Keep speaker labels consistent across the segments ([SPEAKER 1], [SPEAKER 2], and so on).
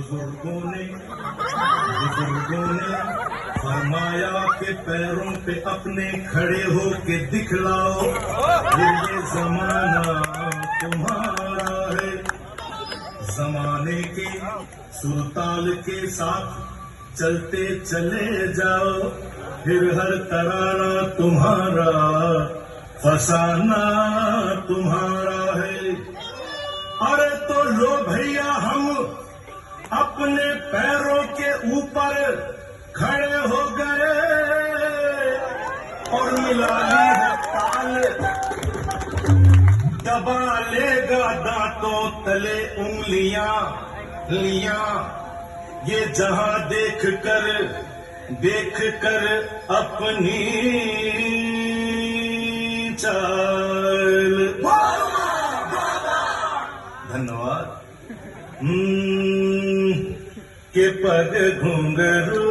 [SPEAKER 1] बुजुर्गों ने फरमाया के पैरों पे अपने खड़े हो के दिखलाओ, ये जमाना तुम्हारा है। जमाने के सुरताल के साथ चलते चले जाओ, फिर हर तराना तुम्हारा, फसाना तुम्हारा है। अरे तो लो भैया हम अपने पैरों के ऊपर खड़े हो गए और मिला ली है ताल, दबा लेगा दांतों तले उंगलियां लिया, ये जहां देख कर अपनी चाल। धन्यवाद। के पग घुंघरू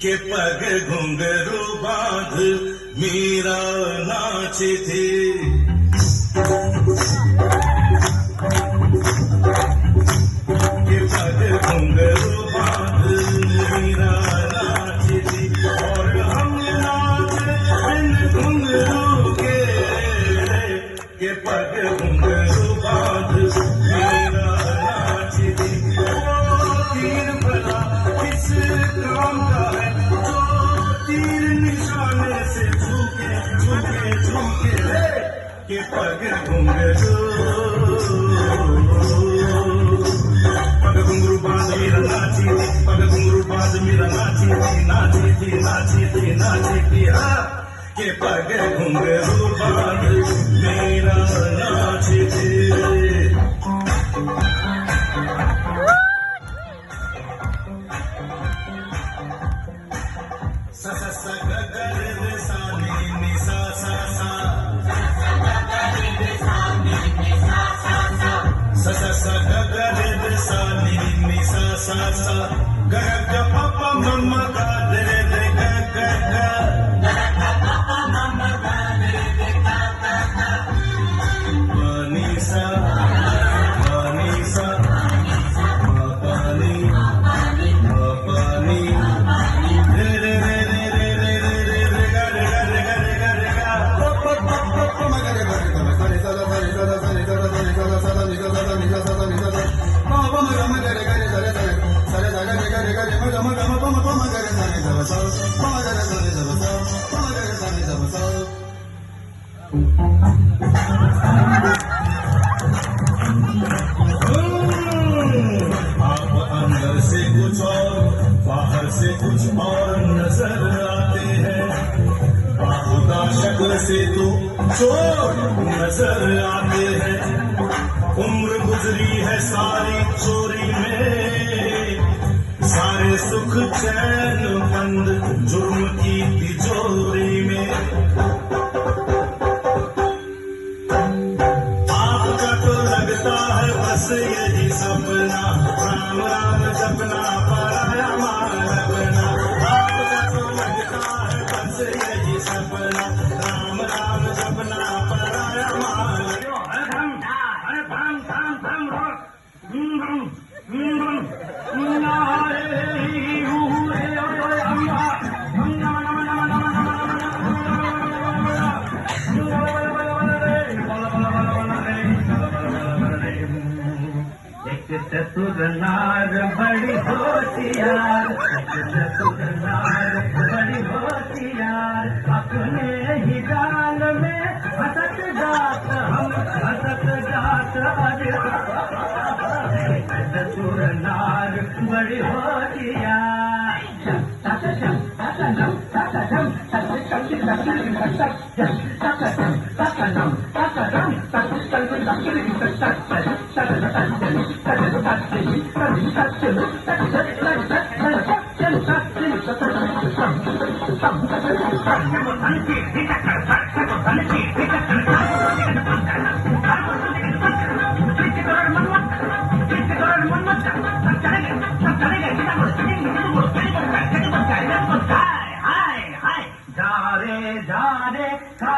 [SPEAKER 1] के पग घुंघरू बांध मीरा नाची थी। के पग घुंघरू बांध मीरा नाची थी और हम नाचे बिन घुंघरू के पग घुंघरू बांध मीरा नाची थी। तीर भला किस काम का है जो तीर निशाने से झुके के पग घुंघरू बांध मीरा नाची थी, पग घुंघरू बांध मीरा नाची थी हाँ। के पग घुंघरू बांध मीरा नाची थी। सा सा सा ग ग रे सा नी नी सा सा सा, सा सा सा ग ग रे सा नी नी सा सा सा, ग ग प प म म ग रे रे ग ग ग, पानी सा पानी रे रे रे रे रे रे रे रे गा रे गा रे गा रे गा रे गा आप अंदर से कुछ और बाहर से कुछ और नजर आते हैं, बाहुदा शक्ल से तो चोर नजर आते हैं। उम्र गुजरी है सारी चोरी में, सारे सुख चैन बंद जुर्म की तिजोरी में। आपका तो लगता है बस यही सपना, राम राम जपना पराया माल अपना। आपका तो लगता है बस यही सपना, राम राम जपना पराया माल।
[SPEAKER 2] चतुर नार बड़ी होशियार, चतुर नार बड़ी होशियार, अपने ही जाल में हंसत जात हम हंसत जात। चतुर नार बड़ी होशियार। जा रे खा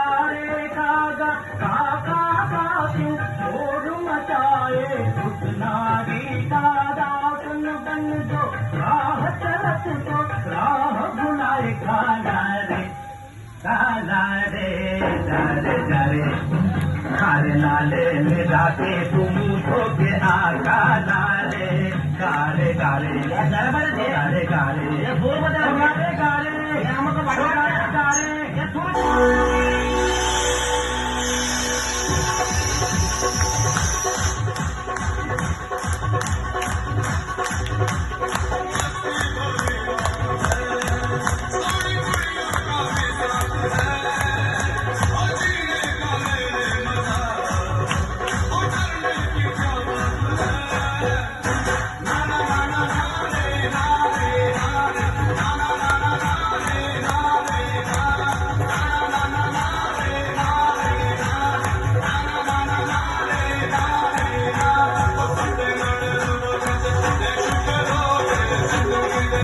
[SPEAKER 2] उठनारी कादा सुन बन जो राह चलत तो राह भुलाए काला रे जारे काले नाले में जाके तुम धोके आ काला रे काले काले काले काले ये बोल बता काले काले हम तो बड़ा काले काले ये